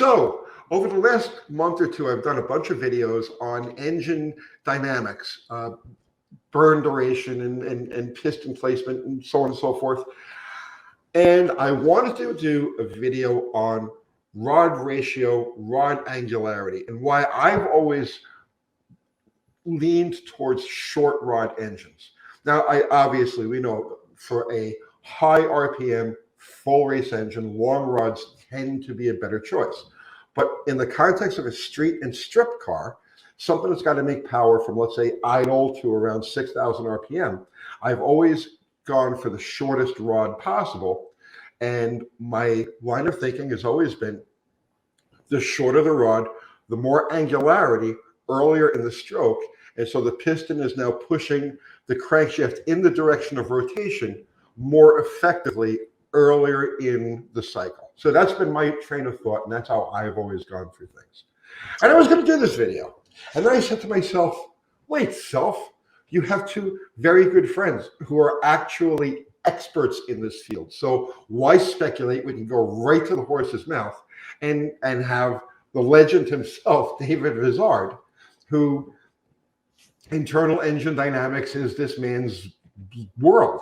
So over the last month or two, I've done a bunch of videos on engine dynamics, burn duration and piston placement and so on and so forth. And I wanted to do a video on rod ratio, rod angularity, and why I've always leaned towards short rod engines. Now, we know for a high RPM, full race engine, long rods tend to be a better choice. But in the context of a street and strip car, something that's got to make power from, let's say, idle to around 6,000 RPM, I've always gone for the shortest rod possible. And my line of thinking has always been the shorter the rod, the more angularity earlier in the stroke. And so the piston is now pushing the crankshaft in the direction of rotation more effectively earlier in the cycle. So that's been my train of thought, and that's how I've always gone through things. And I was going to do this video. And then I said to myself, wait, self, you have two very good friends who are actually experts in this field. So why speculate? We can go right to the horse's mouth and have the legend himself, David Vizard, who internal engine dynamics is this man's world.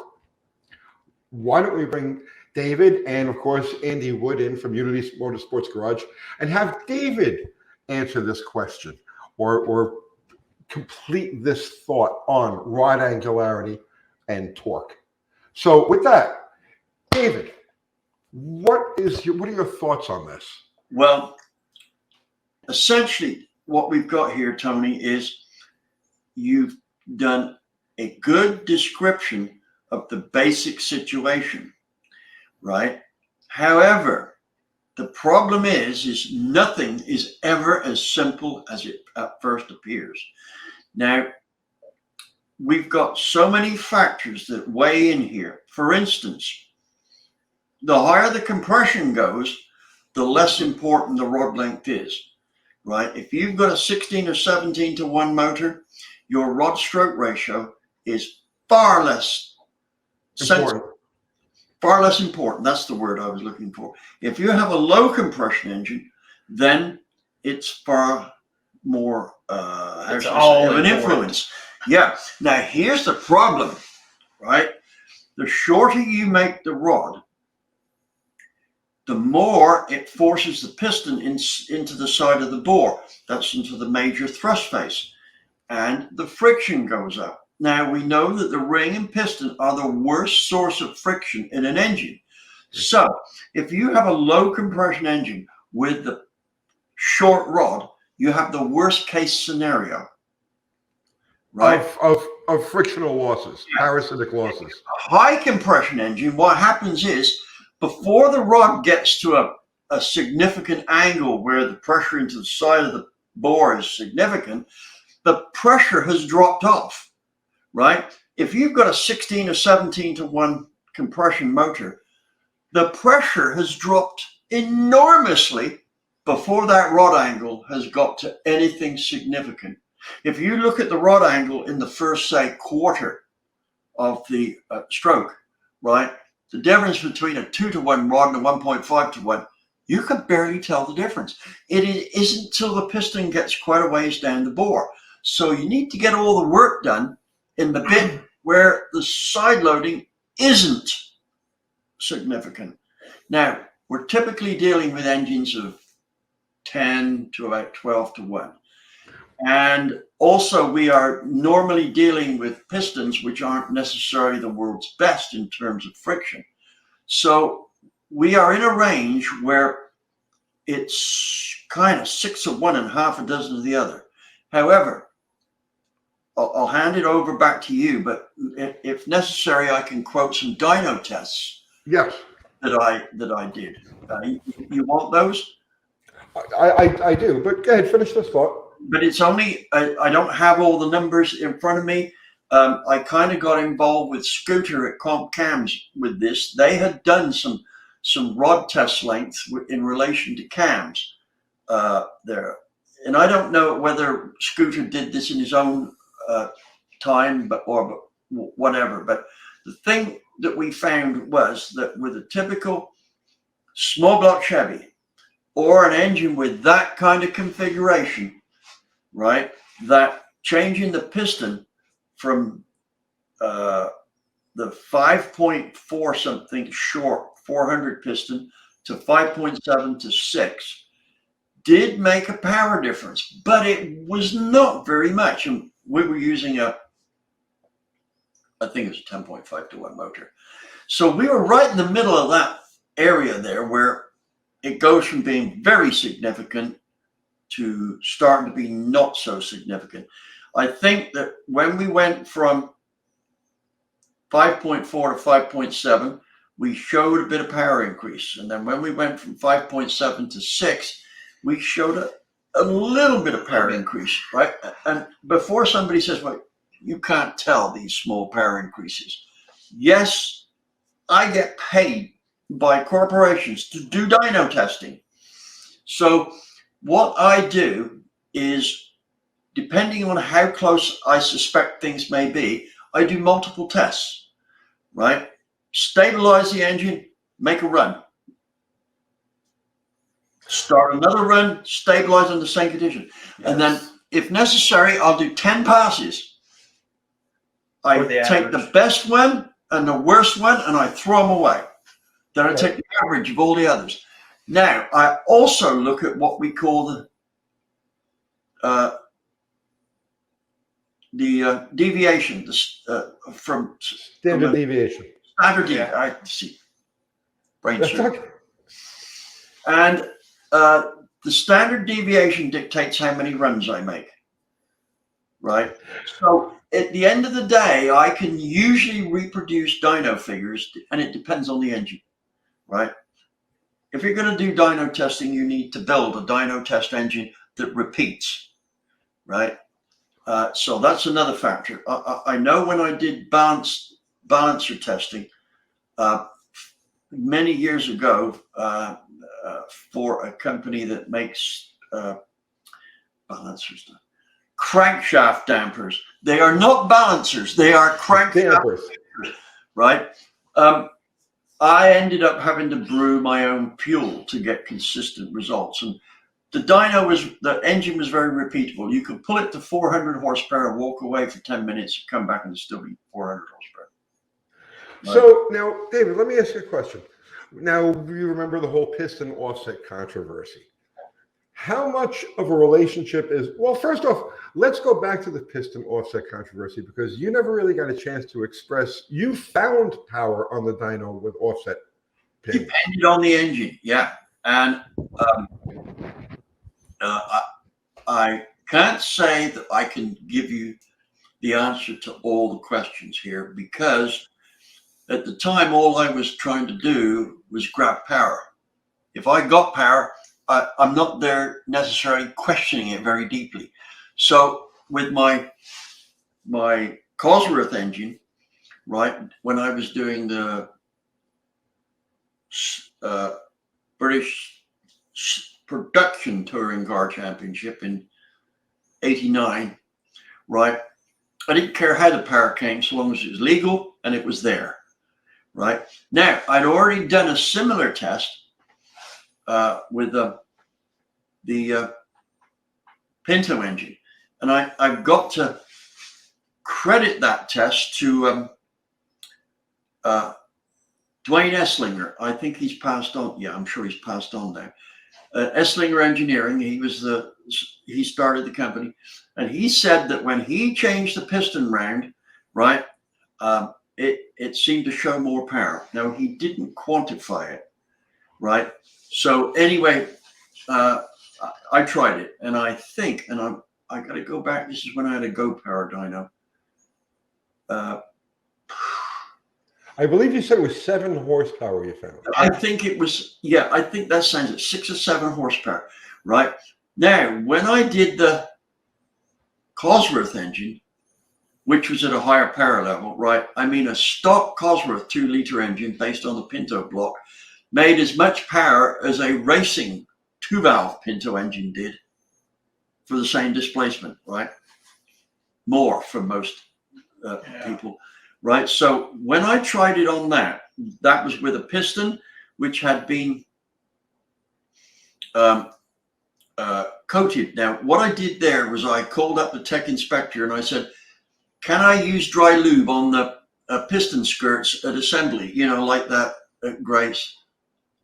Why don't we bring David and, of course, Andy Wood in from Unity Motorsports Garage and have David answer this question or complete this thought on rod angularity and torque. So with that, David, what are your thoughts on this? Well, essentially what we've got here, Tony, is you've done a good description of the basic situation, right? However, the problem is nothing is ever as simple as it at first appears. Now, we've got so many factors that weigh in here. For instance, the higher the compression goes, the less important the rod length is, right? If you've got a 16 or 17 to 1 motor, your rod stroke ratio is far less important. Far less important. That's the word I was looking for. If you have a low compression engine, then it's far more of an influence. Yeah. Now here's the problem, right? The shorter you make the rod, the more it forces the piston into the side of the bore. That's into the major thrust face. And the friction goes up. Now, we know that the ring and piston are the worst source of friction in an engine. So if you have a low compression engine with the short rod, you have the worst case scenario, right? Of frictional losses, parasitic losses. A high compression engine, what happens is before the rod gets to a significant angle where the pressure into the side of the bore is significant, the pressure has dropped off. Right? If you've got a 16 or 17 to 1 compression motor, the pressure has dropped enormously before that rod angle has got to anything significant. If you look at the rod angle in the first, say, quarter of the stroke, right, the difference between a 2 to 1 rod and a 1.5 to 1, you can barely tell the difference. It isn't till the piston gets quite a ways down the bore. So you need to get all the work done in the bit where the side loading isn't significant. Now, we're typically dealing with engines of 10 to about 12 to 1. And also we are normally dealing with pistons which aren't necessarily the world's best in terms of friction. So we are in a range where it's kind of 6 of one and half a dozen of the other. However, I'll hand it over back to you, but if necessary, I can quote some dyno tests. Yes. That I did. You want those? I do, but go ahead, finish this thought. But it's only, I don't have all the numbers in front of me. I kind of got involved with Scooter at Comp Cams with this. They had done some rod test lengths in relation to cams there. And I don't know whether Scooter did this in his own time, or whatever. But the thing that we found was that with a typical small block Chevy or an engine with that kind of configuration, right, that changing the piston from the 5.4 something short 400 piston to 5.7 to 6 did make a power difference, but it was not very much. And we were using I think it was a 10.5 to 1 motor. So we were right in the middle of that area there where it goes from being very significant to starting to be not so significant. I think that when we went from 5.4 to 5.7, we showed a bit of power increase. And then when we went from 5.7 to 6, we showed a little bit of power increase, right? And before somebody says, well, you can't tell these small power increases. Yes, I get paid by corporations to do dyno testing. So what I do is, depending on how close I suspect things may be, I do multiple tests, right? Stabilize the engine, make a run. Start another run, stabilize in the same condition. Yes. And then, if necessary, I'll do 10 passes. I take the best one and the worst one and I throw them away. Then I take the average of all the others. Now, I also look at what we call the deviation from standard deviation. Standard deviation. I see. Brain surgery. And the standard deviation dictates how many runs I make, right? So at the end of the day, I can usually reproduce dyno figures, and it depends on the engine, right? If you're going to do dyno testing, you need to build a dyno test engine that repeats, right? So that's another factor. I know when I did balancer testing many years ago for a company that makes balancers, crankshaft dampers. They are not balancers; they are crankshaft dampers, right? I ended up having to brew my own fuel to get consistent results, and the engine was very repeatable. You could pull it to 400 horsepower, walk away for 10 minutes, come back, and still be 400 horsepower. Right? So now, David, let me ask you a question. Now, you remember the whole piston offset controversy. How much of a relationship is, well, first off, let's go back to the piston offset controversy, because you never really got a chance to express, you found power on the dyno with offset pins. Depended on the engine, yeah. And I can't say that I can give you the answer to all the questions here, because at the time, all I was trying to do was grab power. If I got power, I'm not there necessarily questioning it very deeply. So with my Cosworth engine, right, when I was doing the British Production Touring Car Championship in '89, right, I didn't care how the power came so long as it was legal and it was there. Right now, I'd already done a similar test with the Pinto engine, and I've got to credit that test to Dwayne Esslinger. I think he's passed on. Yeah, I'm sure he's passed on now. Esslinger Engineering. He started the company, and he said that when he changed the piston round, right. It seemed to show more power. Now, he didn't quantify it, right? So anyway, I tried it, and I think, and I got to go back. This is when I had a Go Power dyno. I believe you said it was 7 horsepower you found. I think it was, yeah, I think that sounds at 6 or 7 horsepower, right? Now, when I did the Cosworth engine, which was at a higher power level, right? I mean, a stock Cosworth 2-liter engine based on the Pinto block made as much power as a racing 2-valve Pinto engine did for the same displacement, right? More for most people, right? So when I tried it on that was with a piston which had been coated. Now, what I did there was I called up the tech inspector and I said, can I use dry lube on the piston skirts at assembly? You know, like that at Grace.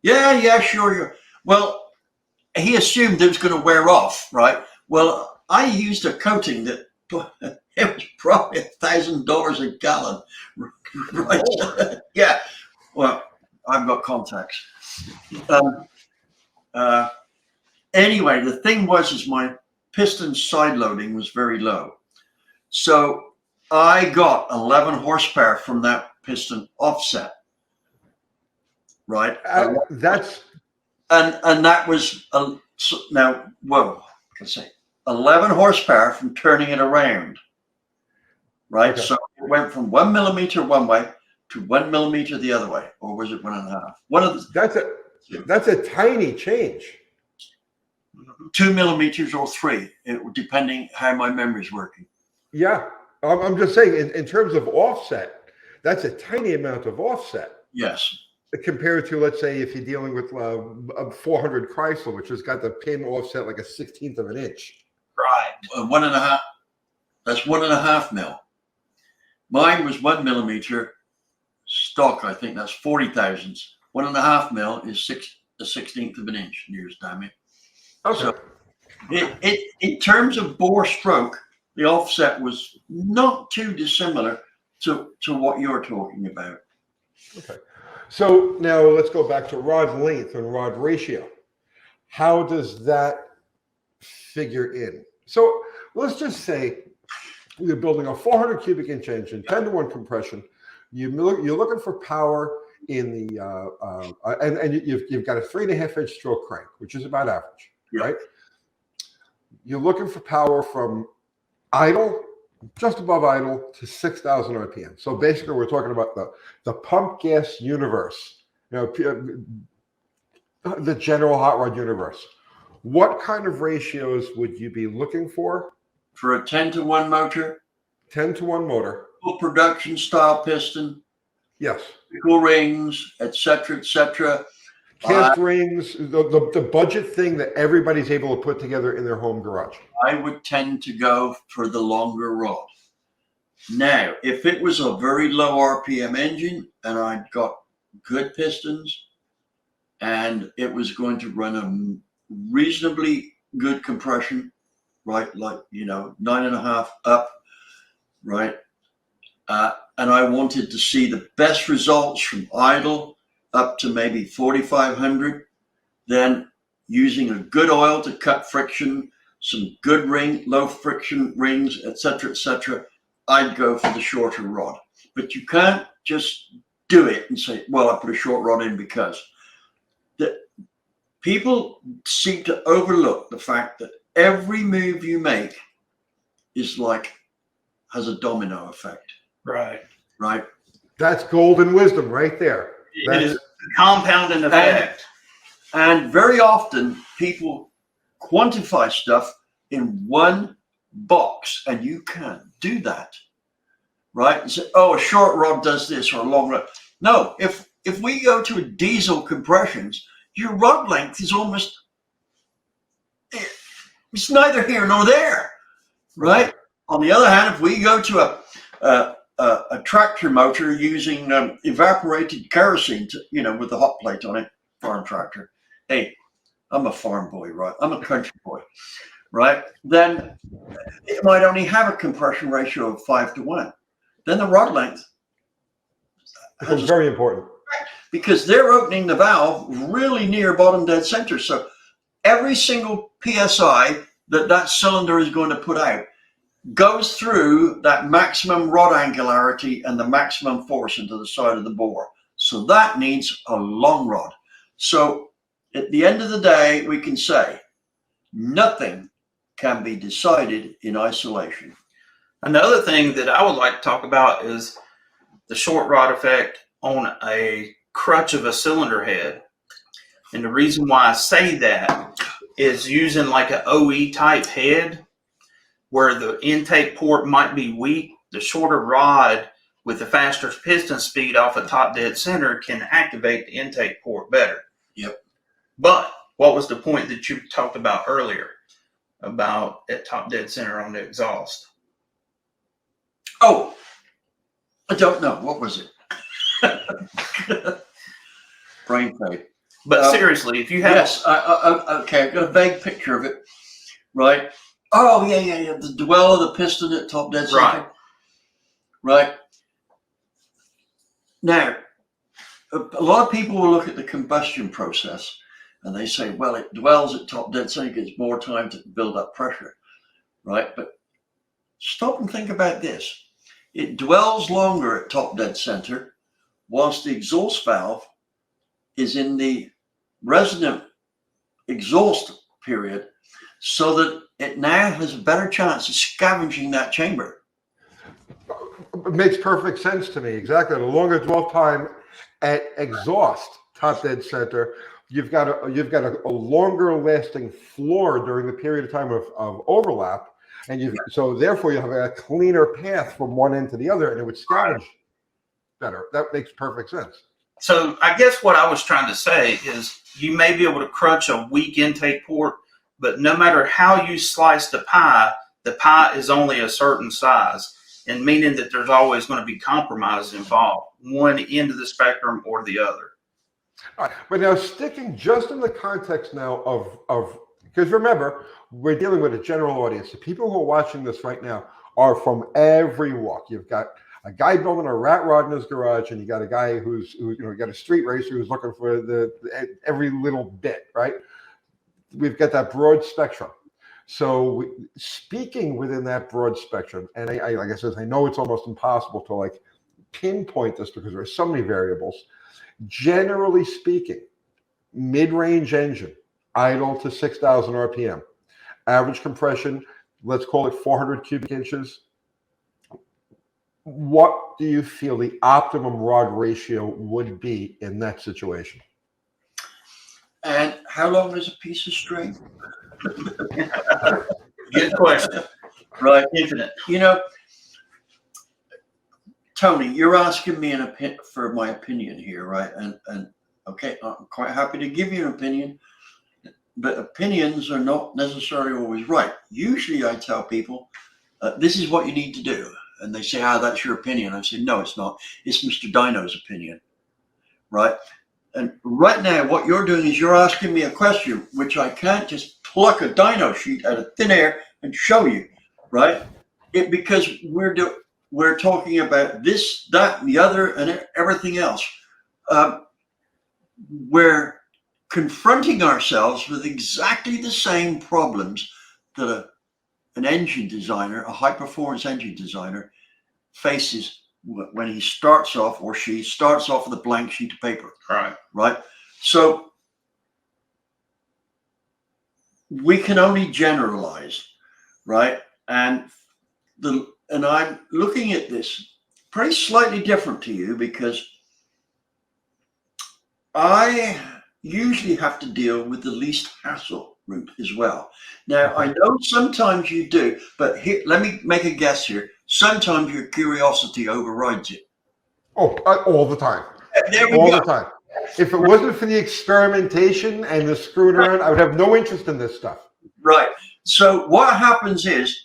Yeah, sure. Well, he assumed it was going to wear off, right? Well, I used a coating that it was probably $1,000 a gallon, right? Yeah. Well, I've got contacts. Anyway, the thing is my piston side loading was very low. So I got 11 horsepower from that piston offset, right? And that was, now, whoa, let's say 11 horsepower from turning it around, right? Okay. So it went from 1 millimeter one way to 1 millimeter the other way, or was it 1.5? That's a tiny change. 2 millimeters or 3, depending how my memory's working. Yeah, I'm just saying in terms of offset, that's a tiny amount of offset. Yes. Compared to, let's say, if you're dealing with a 400 Chrysler, which has got the pin offset like a 1/16 of an inch. Right. 1.5. That's 1.5 mil. Mine was 1 millimeter stock. I think that's 40 thousandths. 1.5 mil is a 1/16 of an inch. Nearest, damn it. Okay. So in terms of bore stroke, the offset was not too dissimilar to what you're talking about. Okay. So now let's go back to rod length and rod ratio. How does that figure in? So let's just say you're building a 400 cubic inch engine, 10-to-1 compression. You're looking for power in the and you've got a 3.5-inch stroke crank, which is about average, right? You're looking for power from idle, just above idle, to 6,000 RPM. So basically, we're talking about the pump gas universe, the general hot rod universe. What kind of ratios would you be looking for? For a 10-to-1 motor? 10-to-1 motor. Full production style piston? Yes. Equal rings, etc., etc. Cast rings, the budget thing that everybody's able to put together in their home garage. I would tend to go for the longer rod. Now, if it was a very low RPM engine and I'd got good pistons and it was going to run a reasonably good compression, right, like, 9.5 up, right, and I wanted to see the best results from idle up to maybe 4,500, then using a good oil to cut friction, some good low friction rings, etc., I'd go for the shorter rod. But you can't just do it and say, well, I put a short rod in because. People seem to overlook the fact that every move you make has a domino effect. Right. Right. That's golden wisdom right there. It is a compounding effect. And very often people quantify stuff in one box, and you can't do that. Right? And say, oh, a short rod does this or a long rod. No, if we go to a diesel compressions, your rod length is almost, it's neither here nor there. Right? On the other hand, if we go to a tractor motor using evaporated kerosene, with the hot plate on it, farm tractor. Hey, I'm a farm boy, right? I'm a country boy, right? Then it might only have a compression ratio of 5-to-1. Then the rod length becomes very important because they're opening the valve really near bottom dead center. So every single PSI that cylinder is going to put out goes through that maximum rod angularity and the maximum force into the side of the bore. So that needs a long rod. So at the end of the day, we can say nothing can be decided in isolation. Another thing that I would like to talk about is the short rod effect on a crutch of a cylinder head. And the reason why I say that is using like an OE type head where the intake port might be weak, the shorter rod with the faster piston speed off a top dead center can activate the intake port better. Yep. But what was the point that you talked about earlier about at top dead center on the exhaust? Oh, I don't know. What was it? Brain fade. But seriously, if you have yes, okay, I've got a vague picture of it, right? Oh yeah. The dwell of the piston at top dead center, right? Now, a lot of people will look at the combustion process and they say, well, it dwells at top dead center, it gets more time to build up pressure, right? But stop and think about this. It dwells longer at top dead center whilst the exhaust valve is in the resonant exhaust period, so that it now has a better chance of scavenging that chamber. It makes perfect sense to me. Exactly. The longer dwell time at exhaust top dead center, you've got a longer lasting floor during the period of time of overlap, and so therefore you have a cleaner path from one end to the other, and it would scavenge better. That makes perfect sense. So I guess what I was trying to say is you may be able to crunch a weak intake port, but no matter how you slice the pie is only a certain size, and meaning that there's always going to be compromise involved, one end of the spectrum or the other. All right, but now sticking just in the context now of because remember, we're dealing with a general audience. The people who are watching this right now are from every walk. You've got a guy building a rat rod in his garage, and you got a guy who's got a street racer who's looking for every little bit, right? We've got that broad spectrum. So speaking within that broad spectrum, and I like I said, I know it's almost impossible to like pinpoint this because there are so many variables. Generally speaking, mid-range engine, idle to 6,000 RPM, average compression, let's call it 400 cubic inches. What do you feel the optimum rod ratio would be in that situation? And how long is a piece of string? Good question. Right. Infinite. Tony, you're asking me for my opinion here, right? And okay, I'm quite happy to give you an opinion, but opinions are not necessarily always right. Usually I tell people, this is what you need to do. And they say, that's your opinion. I say, no, it's not. It's Mr. Dino's opinion, right? And right now, what you're doing is you're asking me a question, which I can't just pluck a dyno sheet out of thin air and show you, right? Because we're talking about this, that, and the other, and everything else. We're confronting ourselves with exactly the same problems that an engine designer, a high-performance engine designer, faces when he starts off, or she starts off with a blank sheet of paper. Right. So we can only generalize, right? And I'm looking at this pretty slightly different to you, because I usually have to deal with the least hassle route as well. Now, I know sometimes you do, but here, let me make a guess here. Sometimes your curiosity overrides it. Oh, all the time. There we all go. the time. If it wasn't for the experimentation and the screwing around, I would have no interest in this stuff. Right. So what happens is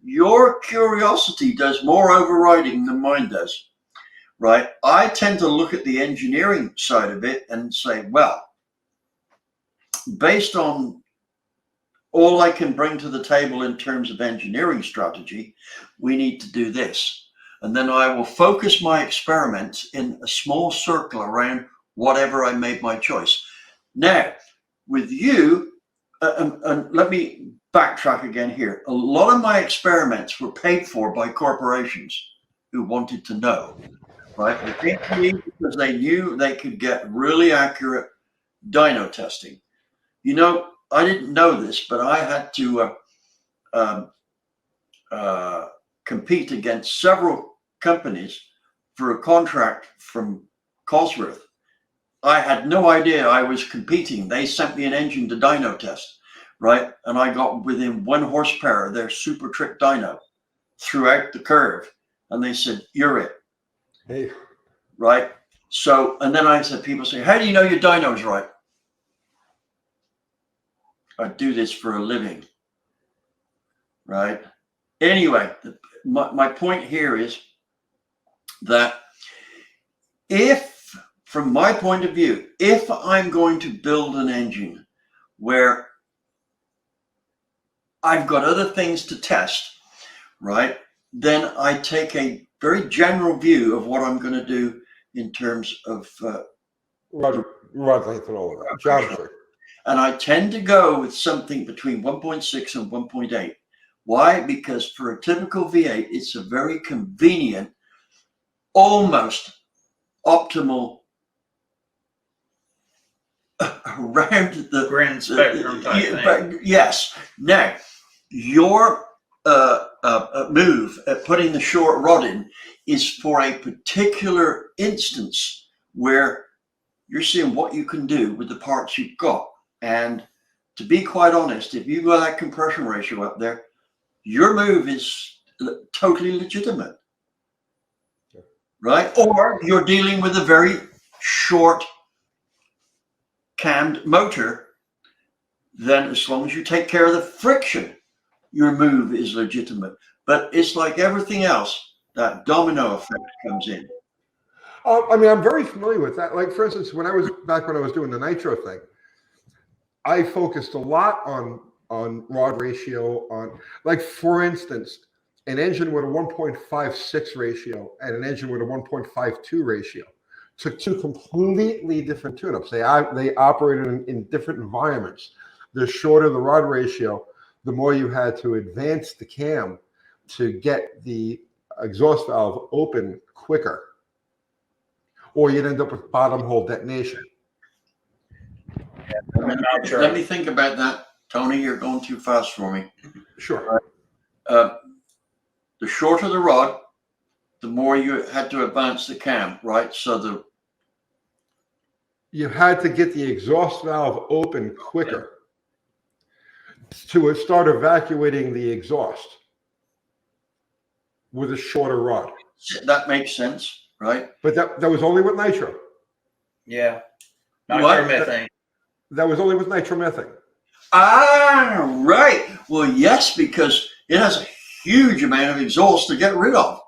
your curiosity does more overriding than mine does. Right. I tend to look at the engineering side of it and say, well, based on all I can bring to the table in terms of engineering strategy, we need to do this. And then I will focus my experiments in a small circle around whatever I made my choice. Now, with you, and let me backtrack again here. A lot of my experiments were paid for by corporations who wanted to know, right? They came to me because they knew they could get really accurate dyno testing. I didn't know this, but I had to compete against several companies for a contract from Cosworth. I had no idea I was competing. They sent me an engine to dyno test, right? And I got within 1 horsepower of their super trick dyno throughout the curve. And they said, you're it. Hey. Right? So, and then I said, people say, how do you know your dyno's right? I do this for a living, right? Anyway, my point here is that if, from my point of view, if I'm going to build an engine where I've got other things to test, right, then I take a very general view of what I'm going to do in terms of rod length and all of that, geometry. and I tend to go with something between 1.6 and 1.8. Why? Because for a typical V8, it's a very convenient, almost optimal around the grand spectrum type thing. Yes. Now, your move at putting the short rod in is for a particular instance where you're seeing what you can do with the parts you've got. And to be quite honest, if you've got that compression ratio up there, your move is totally legitimate, right? Or you're dealing with a very short cammed motor, then as long as you take care of the friction, your move is legitimate. But it's like everything else, that domino effect comes in. I mean, I'm very familiar with that. Like, for instance, when I was doing the nitro thing, I focused a lot on rod ratio, on, like, for instance, an engine with a 1.56 ratio and an engine with a 1.52 ratio took two completely different tune-ups. They operated in different environments. The shorter the rod ratio, the more you had to advance the cam to get the exhaust valve open quicker, or you'd end up with bottom hole detonation. Let me think about that. Tony, you're going too fast for me. Sure. The shorter the rod, the more you had to advance the cam, right? So you had to get the exhaust valve open quicker to start evacuating the exhaust with a shorter rod. that makes sense, right? But that was only with nitro. Yeah. What? Nitromethane. That was only with nitromethane. Ah, right. Well, yes, because it has a huge amount of exhaust to get rid of.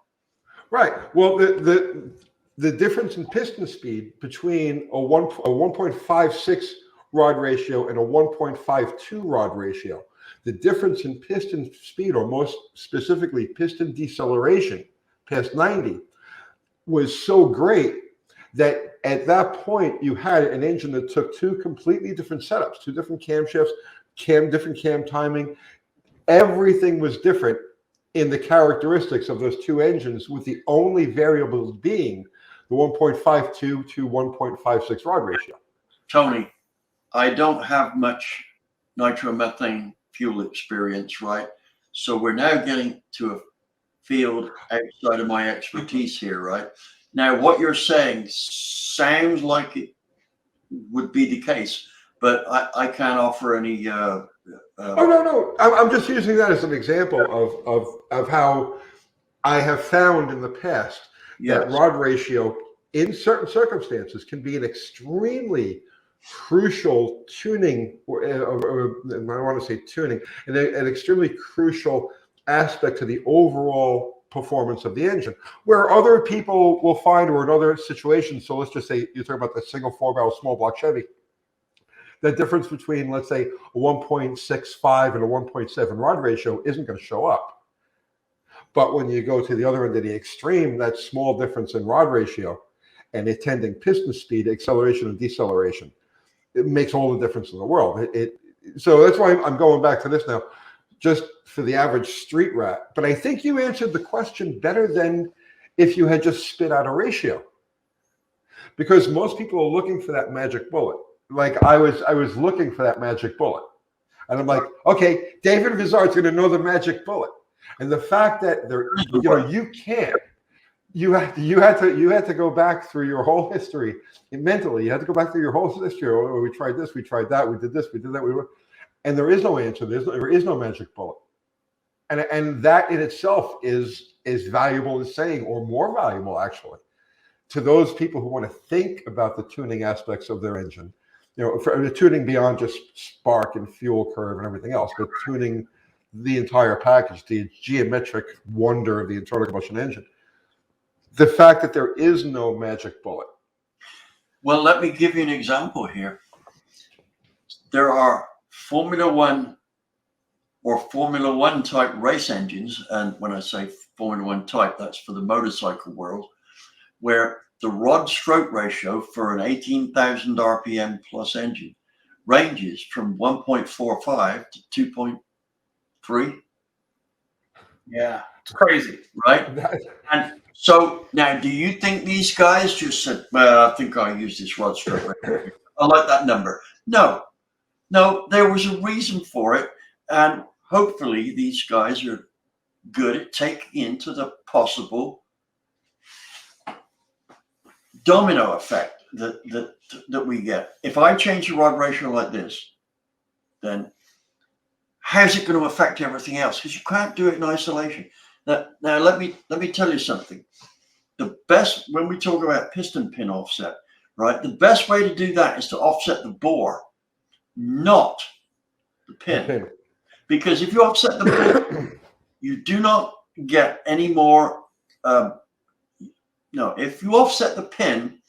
Right. Well, the difference in piston speed between a 1.56 rod ratio and a 1.52 rod ratio, the difference in piston speed, or most specifically piston deceleration past 90, was so great that at that point you had an engine that took two completely different setups, two different camshafts, different cam timing. Everything was different in the characteristics of those two engines, with the only variables being the 1.52 to 1.56 rod ratio. Tony, I don't have much nitromethane fuel experience, right? So we're now getting to a field outside of my expertise here, right? Now, what you're saying sounds like it would be the case, but I can't offer any. Oh, no. I'm just using that as an example of how I have found in the past that rod ratio in certain circumstances can be an extremely crucial tuning, or I don't want to say tuning, an extremely crucial aspect to the overall performance of the engine, where other people will find, or in other situations. So let's just say you talk about the single 4-barrel small block Chevy. The difference between, let's say, a 1.65 and a 1.7 rod ratio isn't going to show up. But when you go to the other end of the extreme, that small difference in rod ratio and attending piston speed, acceleration and deceleration, it makes all the difference in the world. So that's why I'm going back to this now, just for the average street rat. But I think you answered the question better than if you had just spit out a ratio, because most people are looking for that magic bullet. Like I was looking for that magic bullet, and I'm like, okay, David Vizard's going to know the magic bullet. And the fact that you can't, you had to go back through your whole history mentally. You had to go back through your whole history. Oh, we tried this, we tried that, we did this, we did that, and there is no answer. There is no magic bullet, and that in itself is valuable as saying, or more valuable actually, to those people who want to think about the tuning aspects of their engine for tuning beyond just spark and fuel curve and everything else, but tuning the entire package, the geometric wonder of the internal combustion engine. The fact that there is no magic bullet. Well, let me give you an example here. There are Formula One or Formula One type race engines, and when I say Formula One type, that's for the motorcycle world, where the rod stroke ratio for an 18,000 RPM plus engine ranges from 1.45 to 2.3. Yeah, it's crazy. Right? And so now, do you think these guys just said, well, I think I'll use this rod stroke ratio. I like that number. No, there was a reason for it. And hopefully these guys are good at taking into the possible domino effect that we get. If I change the rod ratio like this, then how's it going to affect everything else? Because you can't do it in isolation. Now let me tell you something. The best, when we talk about piston pin offset, right? The best way to do that is to offset the bore, not the pin. Because if you offset the bore, you do not get any more. No, if you offset the pin,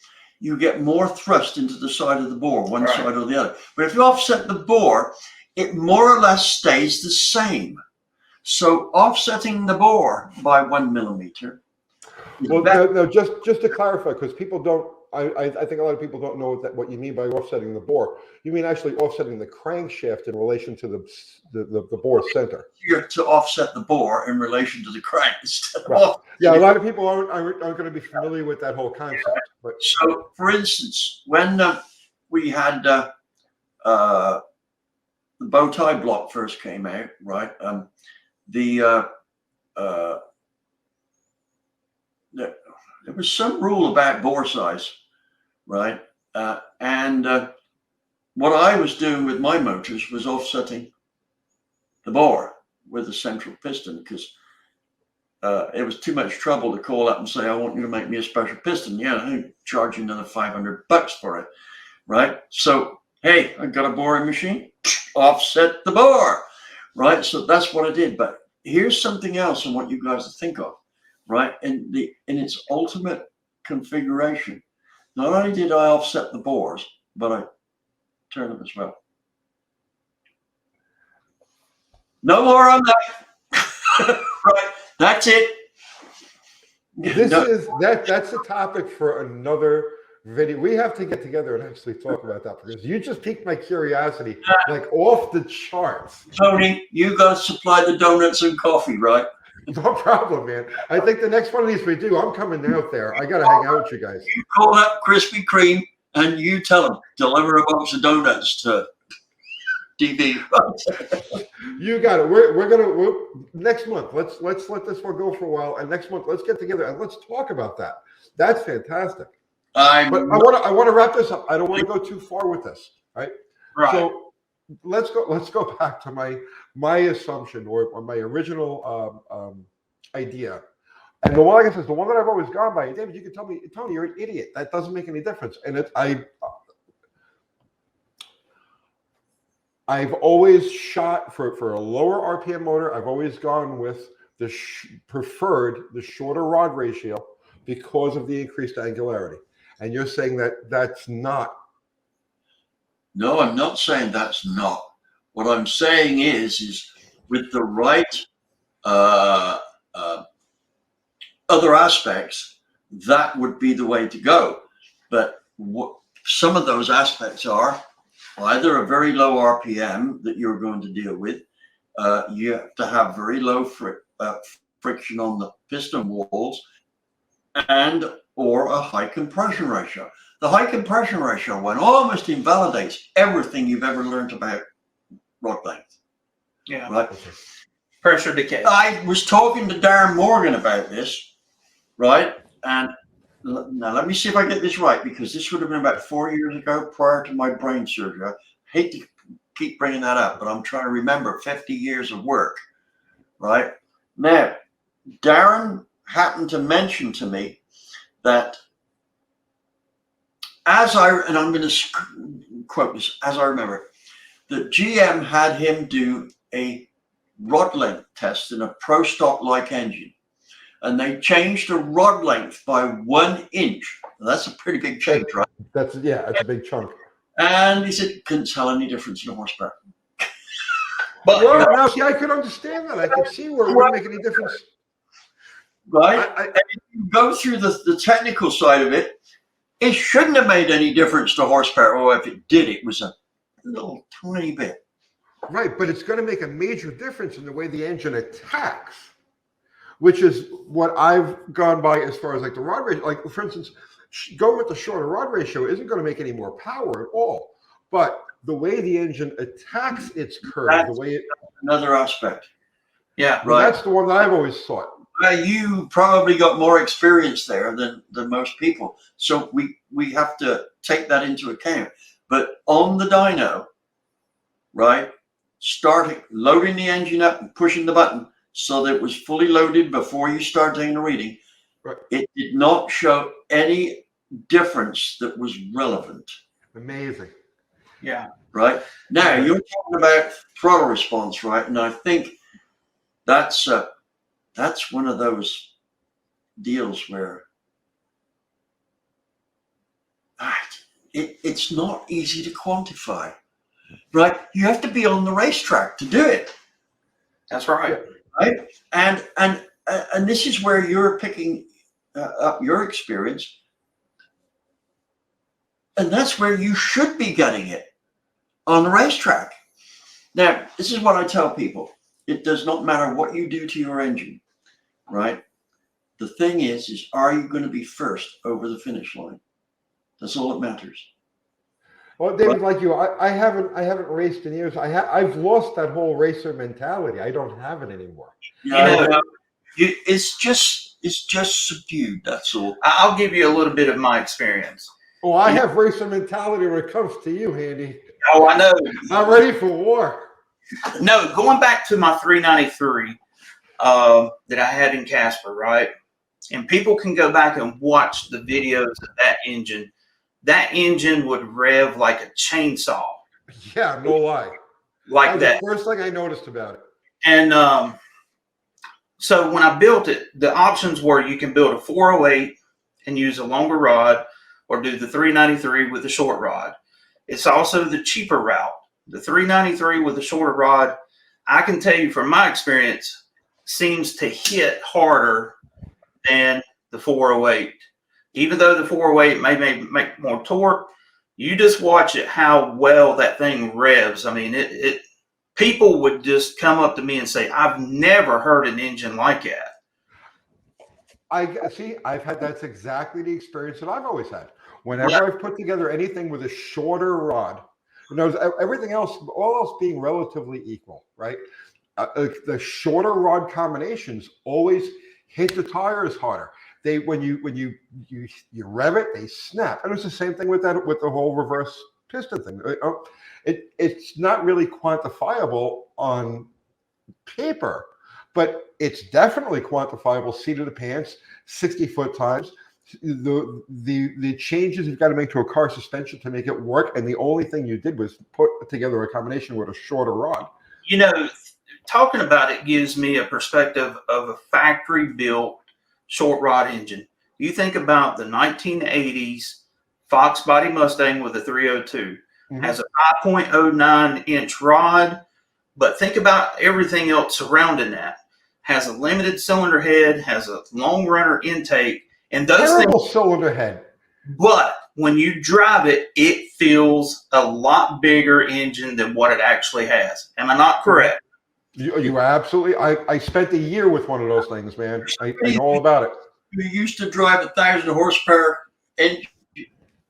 you get more thrust into the side of the bore, one side or the other. But if you offset the bore, it more or less stays the same. So offsetting the bore by 1 millimeter. Well, no, just to clarify, because people don't, I think a lot of people don't know what you mean by offsetting the bore. You mean actually offsetting the crankshaft in relation to the bore center. You're to offset the bore in relation to the crank. Right. Yeah, a lot of people aren't going to be familiar with that whole concept. But so, for instance, when we had the bow tie block first came out, right? There was some rule about bore size, right? And what I was doing with my motors was offsetting the bore with the central piston, because it was too much trouble to call up and say, I want you to make me a special piston. Yeah, I'm charging another $500 for it, right? So, hey, I got a boring machine, offset the bore, right? So that's what I did. But here's something else I want you guys to think of, right? In its ultimate configuration, not only did I offset the bores, but I turned them as well. No more on that. Right, that's it. That's a topic for another video. We have to get together and actually talk about that, because you just piqued my curiosity, like off the charts. Tony, you got to supply the donuts and coffee, right? No problem, man. I think the next one of these we do, I'm coming out there. I got to hang out with you guys. You call up Krispy Kreme and you tell them, deliver a box of donuts to DB. You got it. We're next month. Let's let this one go for a while, and next month let's get together and let's talk about that. That's fantastic. But I want to wrap this up. I don't want to go too far with this, right? Right. So let's go back to my assumption or my original idea. And the one, like I said, the one that I've always gone by, David, you can tell me, Tony, you're an idiot. That doesn't make any difference. And I've always shot for a lower RPM motor. I've always gone with preferred the shorter rod ratio because of the increased angularity. And you're saying that that's not. No, I'm not saying that's not. What I'm saying is with the right other aspects, that would be the way to go. But some of those aspects are either a very low RPM that you're going to deal with. You have to have very low friction on the piston walls, and or a high compression ratio. The high compression ratio one almost invalidates everything you've ever learned about rod length. Yeah. Right. Pressure decay. I was talking to Darren Morgan about this, right? And now let me see if I get this right, because this would have been about 4 years ago, prior to my brain surgery. I hate to keep bringing that up, but I'm trying to remember 50 years of work, right? Now, Darren happened to mention to me that I'm going to quote this as I remember, that GM had him do a rod length test in a pro stock like engine, and they changed the rod length by 1 inch. That's a pretty big change, right? That's a big chunk. And he said couldn't tell any difference in the horsepower. But Well, now see, I could understand that. I could see where it wouldn't make any difference. Right? I, And if you go through the technical side of it, it shouldn't have made any difference to horsepower. Or if it did, it was a little tiny bit. right, but it's going to make a major difference in the way the engine attacks, which is what I've gone by as far as like the rod ratio. Like, for instance, going with the shorter rod ratio isn't going to make any more power at all. But the way the engine attacks its curve, That's the way it, another aspect. yeah, well, Right. that's the one that I've always thought. You probably got more experience there than most people. So we have to take that into account. But on the dyno, right, loading the engine up and pushing the button so that it was fully loaded before you start taking a reading, Right. it did not show any difference that was relevant. Amazing. yeah. Right? Now, you're talking about throttle response, right? And I think that's one of those deals where it's not easy to quantify, right? You have to be on the racetrack to do it, That's right. right? And this is where you're picking up your experience, and that's where you should be getting it on the racetrack. Now, this is what I tell people. It does not matter what you do to your engine, right? The thing is are you going to be first over the finish line? That's all that matters. Well, David, like you, I haven't raced in years. I've lost that whole racer mentality. I don't have it anymore. It's just subdued. That's all. I'll give you a little bit of my experience. Oh, I have racer mentality when it comes to you, Handy. Oh, I know. I'm ready for war. No, going back to my 393 that I had in Casper, right? And people can go back and watch the videos of that engine. That engine would rev like a chainsaw. Yeah, no lie. Like That that. was the first thing I noticed about it. And so when I built it, the options were you can build a 408 and use a longer rod, or do the 393 with a short rod. It's also the cheaper route. The 393 with a shorter rod, I can tell you from my experience, seems to hit harder than the 408. Even though the 408 may make more torque, you just watch it how well that thing revs. I mean, it people would just come up to me and say, I've never heard an engine like that. I see. I've had that's exactly the experience that I've always had. Whenever I've put together anything with a shorter rod, everything else, all else being relatively equal, right? The shorter rod combinations always hit the tires harder. They when you rev it, they snap. And it's the same thing with the whole reverse piston thing. It's not really quantifiable on paper, but it's definitely quantifiable. Seat of the pants, 60-foot times. The changes you've got to make to a car suspension to make it work, and the only thing you did was put together a combination with a shorter rod. You know, talking about it gives me a perspective of a factory-built short rod engine. You think about the 1980s Fox body Mustang with a 302. Has a 5.09 inch rod, but think about everything else surrounding that. Has a limited cylinder head, has a long runner intake, and those Terrible things. cylinder head. But when you drive it, it feels a lot bigger engine than what it actually has. Am I not correct? You absolutely. I spent a year with one of those things, man. I know all about it. You used to drive 1,000 horsepower engine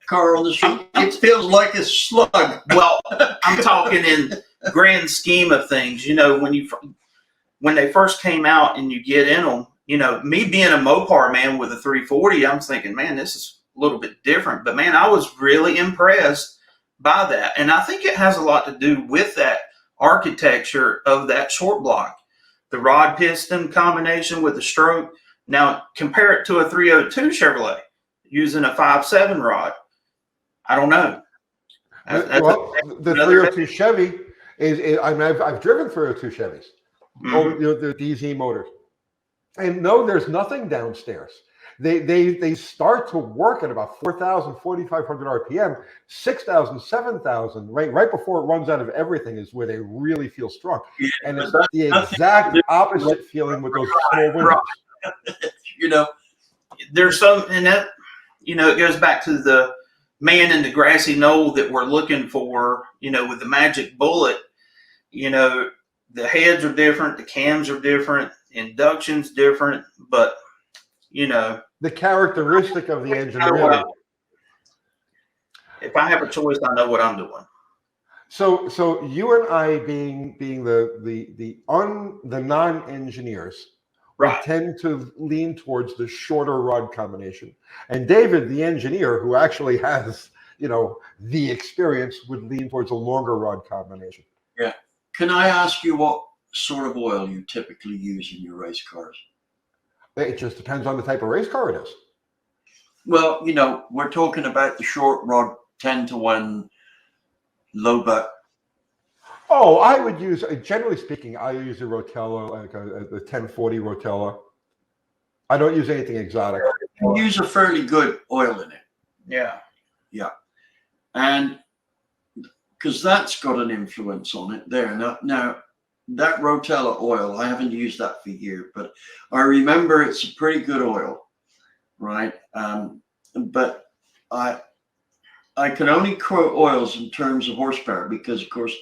car on the street. It feels like a slug. Well, I'm talking in grand scheme of things. You know, when they first came out and you get in them, you know, me being a Mopar man with a 340, I'm thinking, man, this is a little bit different. But man, I was really impressed by that. And I think it has a lot to do with that architecture of that short block. The rod piston combination with the stroke. Now, compare it to a 302 Chevrolet using a 5.7 rod. I don't know. Well, the another 302 Chevy I mean, I've driven 302 Chevys, the DZ motors, and no, there's nothing downstairs. They start to work at about 4,000, 4,500 RPM, 6,000, 7,000, right before it runs out of everything is where they really feel strong. Yeah, And it's the exact opposite feeling with those small windows. You know, there's some, and that, you know, it goes back to the man in the grassy knoll that we're looking for, you know, with the magic bullet. You know, the heads are different, the cams are different, induction's different, but, you know, The characteristic of the engine, really. If I have a choice, I know what I'm doing. So you and I being the non-engineers, we tend to lean towards the shorter rod combination. And David, the engineer who actually has, you know, the experience, would lean towards a longer rod combination. Yeah. Can I ask you what sort of oil you typically use in your race cars? It just depends on the type of race car it is. Well, you know, we're talking about the short rod 10-to-1 low butt. Oh, I would use, generally speaking, I use a Rotella, like the 1040 Rotella. I don't use anything exotic. You use a fairly good oil in it. Yeah. Yeah. And because that's got an influence on it there. Now, that Rotella oil, I haven't used that for years, but I remember it's a pretty good oil, right? But I can only quote oils in terms of horsepower because, of course,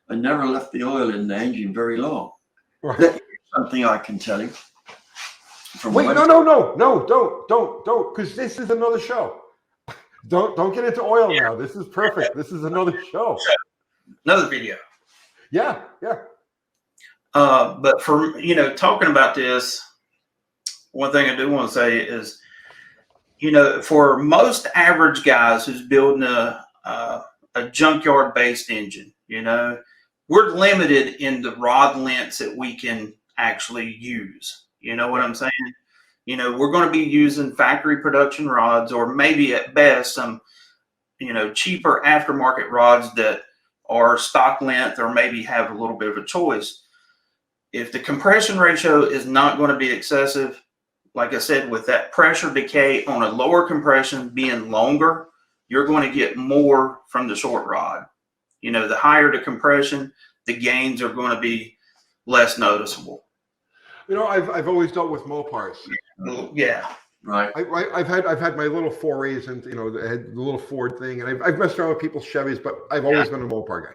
I never left the oil in the engine very long. Right. That's something I can tell you. Wait, don't, because this is another show. Don't get into oil now. This is perfect. This is another show. Another video. Yeah. But for, you know, talking about this, one thing I do want to say is, you know, for most average guys who's building a junkyard based engine, you know, we're limited in the rod lengths that we can actually use. You know what I'm saying? You know, we're going to be using factory production rods, or maybe at best some, you know, cheaper aftermarket rods that are stock length, or maybe have a little bit of a choice. If the compression ratio is not going to be excessive, like I said, with that pressure decay on a lower compression being longer, you're going to get more from the short rod. You know, the higher the compression, the gains are going to be less noticeable. You know, I've always dealt with Mopars. Yeah. Right. I've had my little forays and, you know, the little Ford thing, and I've messed around with people's Chevys, but I've always been a Mopar guy.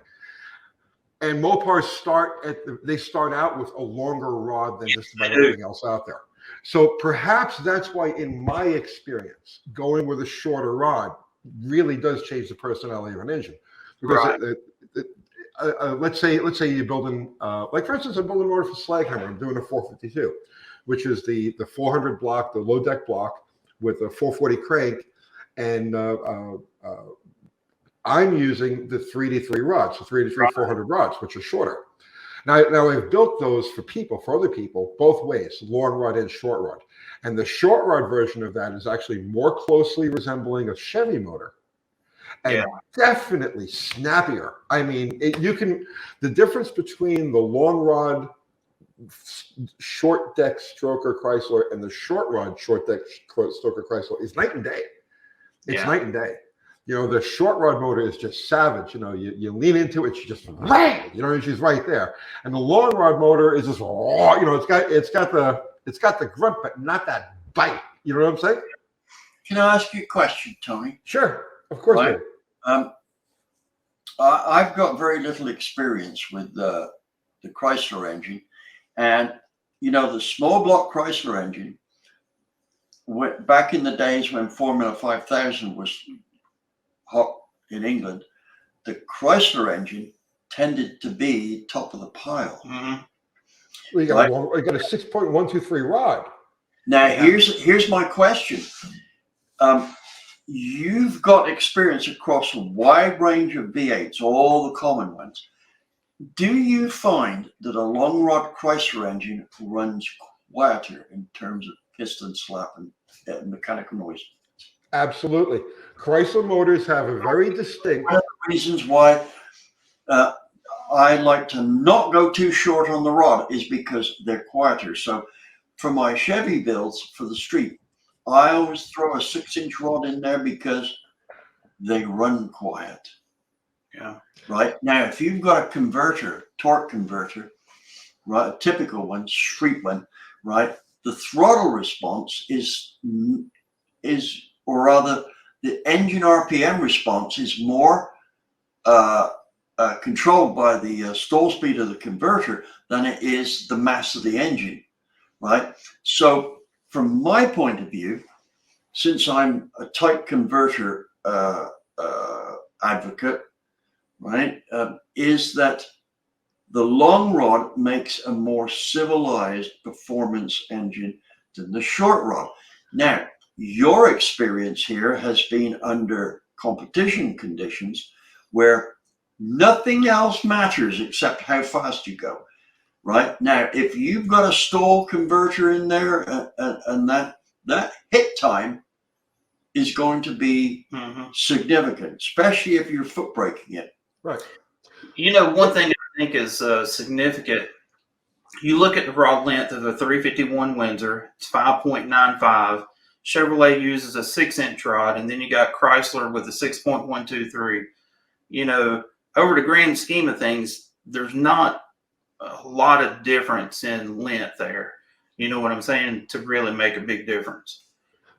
And Mopars start out with a longer rod than just about everything else out there. So perhaps that's why, in my experience, going with a shorter rod really does change the personality of an engine. Because let's say you're building, like for instance, I'm building a motor for Slaghammer. I'm doing a 452, which is the 400 block, the low deck block with a 440 crank, and I'm using the 3D3 rods, so 3D3 400 rods, which are shorter. Now I've built those for other people, both ways, long rod and short rod. And the short rod version of that is actually more closely resembling a Chevy motor, and definitely snappier. I mean, the difference between the long rod short deck Stroker Chrysler and the short rod short deck Stroker Chrysler is night and day. It's night and day. You know, the short rod motor is just savage. You know, you lean into it, she just bang, you know, she's right there. And the long rod motor is just, you know, it's got the grunt, but not that bite. You know what I'm saying? Can I ask you a question, Tony? Sure, of course. Right. I've got very little experience with the Chrysler engine, and you know, the small block Chrysler engine, back in the days when Formula 5000 was hot in England, the Chrysler engine tended to be top of the pile. Mm-hmm. Well, you got a 6.123 rod. Now here's my question. You've got experience across a wide range of V8s, all the common ones. Do you find that a long rod Chrysler engine runs quieter in terms of piston slap and mechanical noise? Absolutely. Chrysler motors have a very distinct. One of the reasons why I like to not go too short on the rod is because they're quieter. So for my Chevy builds for the street, I always throw a 6-inch rod in there because they run quiet. Yeah. Right now, if you've got a converter, torque converter, right, a typical one, street one, right, the throttle response is, or rather, the engine RPM response is more controlled by the stall speed of the converter than it is the mass of the engine, right? So from my point of view, since I'm a tight converter advocate, right, is that the long rod makes a more civilized performance engine than the short rod. Now, your experience here has been under competition conditions where nothing else matters except how fast you go. Right now, if you've got a stall converter in there, and that hit time is going to be significant, especially if you're foot braking it. Right. You know, one thing that I think is significant, you look at the rod length of the 351 Windsor, it's 5.95. Chevrolet uses a 6-inch rod, and then you got Chrysler with a 6.123. You know, over the grand scheme of things, there's not a lot of difference in length there. You know what I'm saying? To really make a big difference.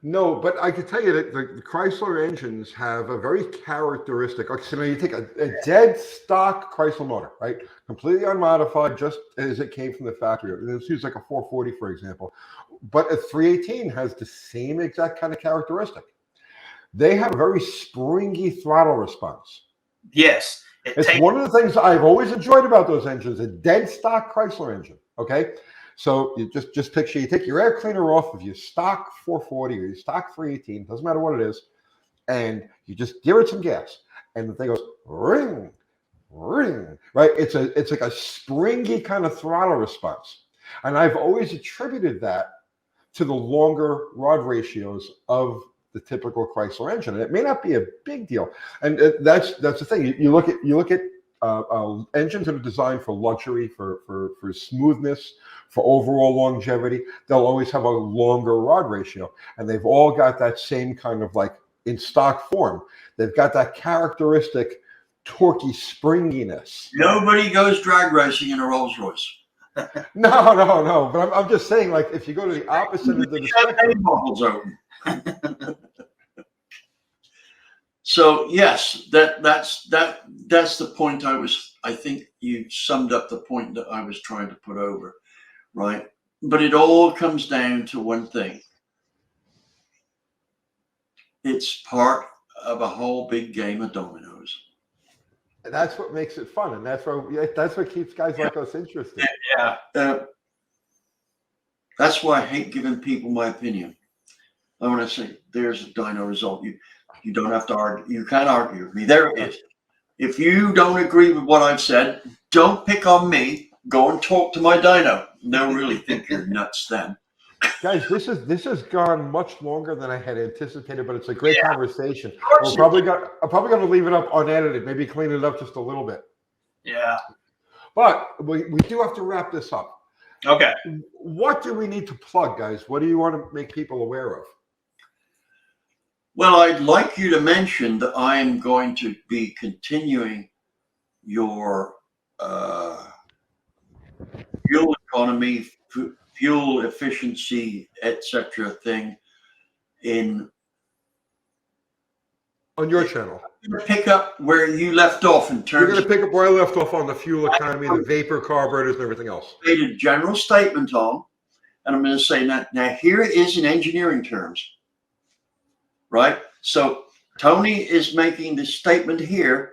No, but I can tell you that the Chrysler engines have a very characteristic. Okay, so now you take a dead stock Chrysler motor, right? Completely unmodified, just as it came from the factory. Let's use like a 440, for example. But a 318 has the same exact kind of characteristic. They have a very springy throttle response. Yes. It's one of the things I've always enjoyed about those engines, a dead stock Chrysler engine, okay? So you just picture, you take your air cleaner off of your stock 440 or your stock 318, doesn't matter what it is, and you just give it some gas, and the thing goes ring, ring, right? It's like a springy kind of throttle response. And I've always attributed that to the longer rod ratios of the typical Chrysler engine. And it may not be a big deal. And that's the thing. You look at engines that are designed for luxury, for smoothness, for overall longevity. They'll always have a longer rod ratio, and they've all got that same kind of, like, in stock form, they've got that characteristic torquey springiness. Nobody goes drag racing in a Rolls Royce. No. But I'm just saying, like, if you go to the opposite of the spectrum. Bottles open. So yes, that's the point I think you summed up the point that I was trying to put over, right? But it all comes down to one thing. It's part of a whole big game of dominoes. And that's what makes it fun, and that's what keeps guys like us interested. Yeah. That's why I hate giving people my opinion. I want to say, there's a dyno result. You don't have to argue. You can't argue with me. There it is. If you don't agree with what I've said, don't pick on me. Go and talk to my dyno. They'll really think you're nuts then. Guys, this has gone much longer than I had anticipated, but it's a great conversation. I'm probably going to leave it up unedited, maybe clean it up just a little bit. Yeah. But we do have to wrap this up. Okay. What do we need to plug, guys? What do you want to make people aware of? Well, I'd like you to mention that I am going to be continuing your fuel economy, fuel efficiency, etc. thing on your channel. I'm going to pick up where you left off in terms. You're going to pick up where I left off on the fuel economy, the vapor carburetors, and everything else. Made a general statement on, and I'm going to say that now here it is in engineering terms. Right? So Tony is making this statement here,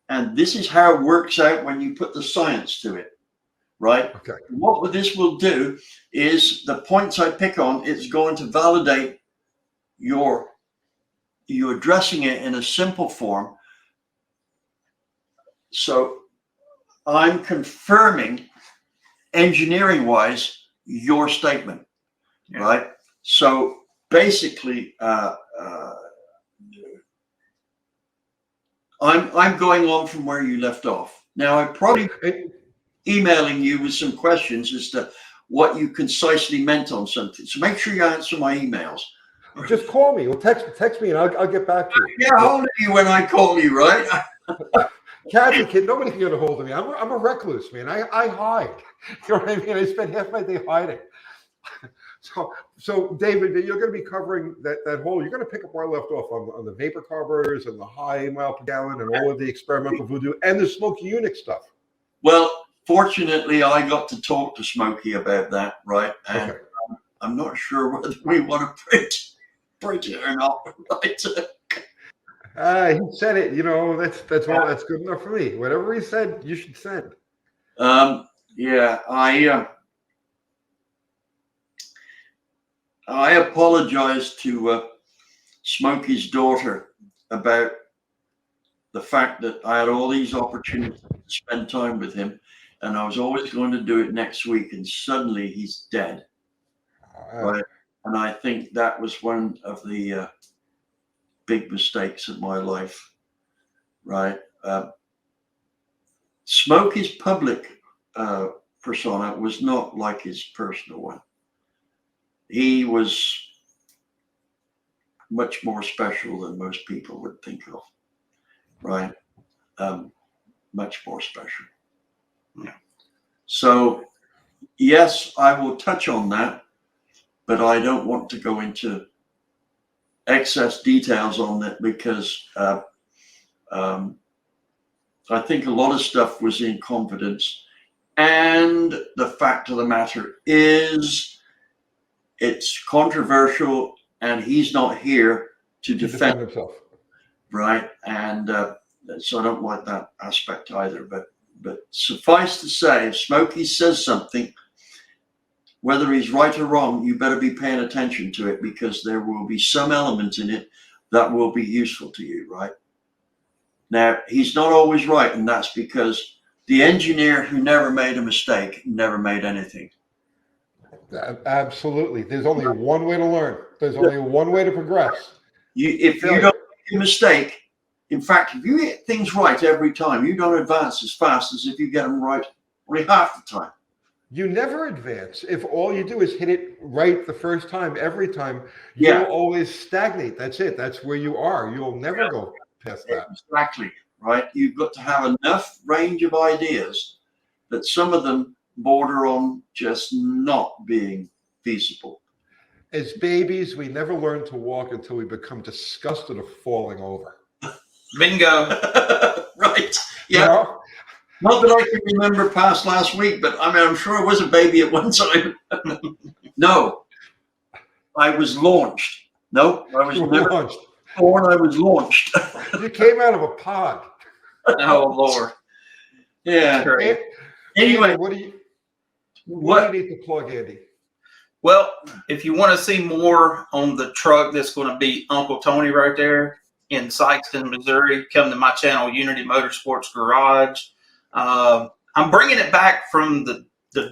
and this is how it works out when you put the science to it. Right? Okay. What this will do is the points I pick on, it's going to validate you addressing it in a simple form. So I'm confirming engineering-wise your statement. Right? So basically, I'm going on from where you left off. Now, I'm probably And emailing you with some questions as to what you concisely meant on something. So make sure you answer my emails. just call me or text me, and I'll get back to you. Yeah, how old are you when I call you, right? Kathy, kid, nobody can get a hold of me. I'm a recluse, man. I hide. You know what I mean? I spend half my day hiding. So David, you're going to be covering that whole. You're going to pick up where I left off on the vapor carburetors and the high mile per gallon and all of the experimental voodoo and the Smoky Unix stuff. Well, fortunately, I got to talk to Smokey about that, right? And Okay. I'm not sure whether we want to print it or not, right? He said it. You know, that's all. That's good enough for me. Whatever he said, you should send. Yeah, I apologize to Smokey's daughter about the fact that I had all these opportunities to spend time with him, and I was always going to do it next week, and suddenly he's dead. Right, and I think that was one of the big mistakes of my life. Right, Smokey's public persona was not like his personal one. He was much more special than most people would think of. Right, much more special. Yeah. So, yes, I will touch on that, but I don't want to go into excess details on that because I think a lot of stuff was in confidence. And the fact of the matter is, it's controversial, and he's not here to defend himself. Right, and so I don't like that aspect either. But suffice to say, if Smokey says something, whether he's right or wrong, you better be paying attention to it, because there will be some element in it that will be useful to you, right? Now, he's not always right, and that's because the engineer who never made a mistake never made anything. Absolutely. There's only one way to learn. There's only one way to progress. If you don't make a mistake, in fact, if you get things right every time, you don't advance as fast as if you get them right only half the time. You never advance if all you do is hit it right the first time, every time. Yeah. You'll always stagnate. That's it. That's where you are. You'll never go past that. Exactly, right? You've got to have enough range of ideas that some of them border on just not being feasible. As babies, we never learn to walk until we become disgusted of falling over. Bingo. Right. Yeah. You know? Not that I can remember past last week, but I mean, I'm sure I was a baby at one time. No, I was launched. No, I was never launched. born. I was launched. You came out of a pod. Oh, Lord. Yeah. Great. Anyway, Andy, what do you need to plug, Andy? Well, if you want to see more on the truck that's going to be Uncle Tony right there in Sykeston, Missouri, come to my channel, Unity Motorsports Garage. I'm bringing it back from the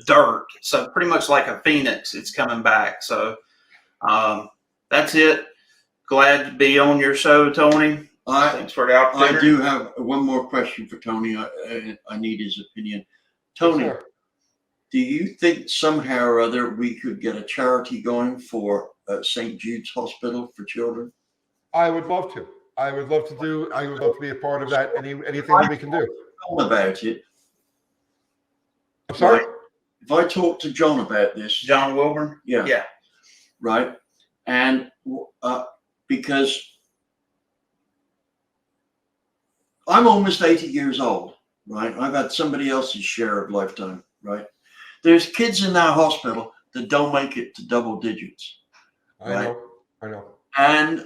dirt. So pretty much like a phoenix, it's coming back. So that's it. Glad to be on your show, Tony. Thanks for the opportunity. I do have one more question for Tony. I need his opinion. Tony, Yes, do you think somehow or other we could get a charity going for St. Jude's Hospital for Children? I would love to. I would love to be a part of that. Anything that we can do. About it. I'm sorry? Right. If I talk to John about this, John Wilburn? Yeah. Right. And because I'm almost 80 years old, right? I've had somebody else's share of lifetime, right? There's kids in that hospital that don't make it to double digits. I know. And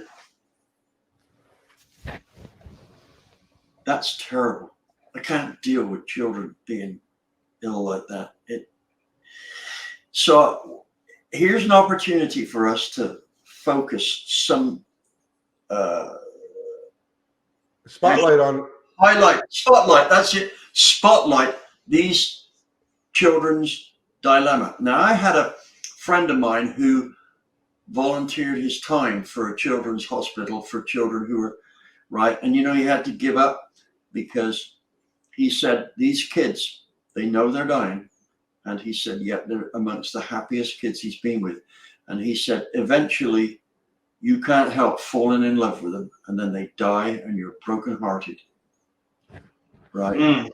that's terrible. I can't deal with children being ill like that. So here's an opportunity for us to focus some Spotlight on spotlight. That's it. Spotlight these children's dilemma. Now, I had a friend of mine who volunteered his time for a children's hospital for children who were right? And you know, he had to give up because he said, these kids, they know they're dying. And he said, yeah, they're amongst the happiest kids he's been with. And he said, eventually, you can't help falling in love with them. And then they die and you're brokenhearted. Right? Mm.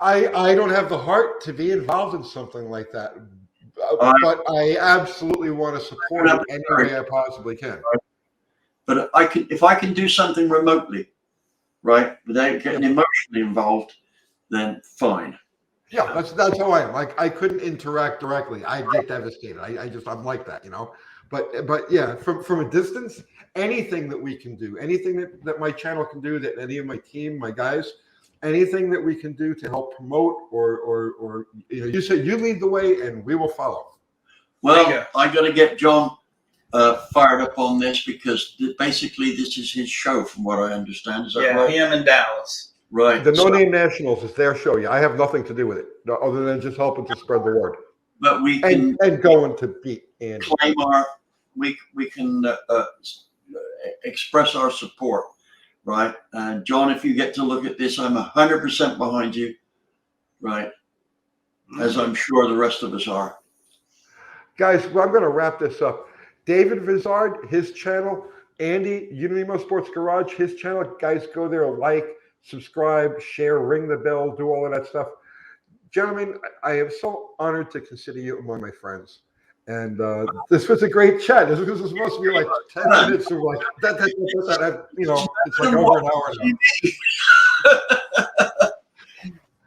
I don't have the heart to be involved in something like that. But I absolutely want to support it any way I possibly can. But if I can do something remotely, right, without getting emotionally involved, then fine. Yeah, that's how I am. Like, I couldn't interact directly. I'd get devastated. I'm like that, you know. But yeah, from a distance, anything that we can do, anything that my channel can do, that any of my team, my guys, anything that we can do to help promote or you know, you say you lead the way and we will follow. Well, I got to get John fired up on this because basically this is his show, from what I understand. Is that right? Him in Dallas. Right. The No Name Nationals is their show. Yeah, I have nothing to do with it other than just helping to spread the word. But we can and going to beat Andy. Claim we can express our support, right? And John, if you get to look at this, I'm 100% behind you, right? As I'm sure the rest of us are. Guys, well, I'm going to wrap this up. David Vizard, his channel. Andy, Unity Motorsports Garage, his channel. Guys, go there, like, subscribe, share, ring the bell, do all of that stuff. Gentlemen, I am so honored to consider you among my friends. And this was a great chat. This was supposed to be like 10 minutes of like, that, you know, it's like over an hour now.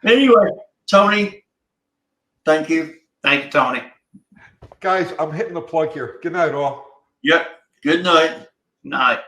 Anyway, Tony, thank you. Thank you, Tony. Guys, I'm hitting the plug here. Good night, all. Yep. Good night. Night.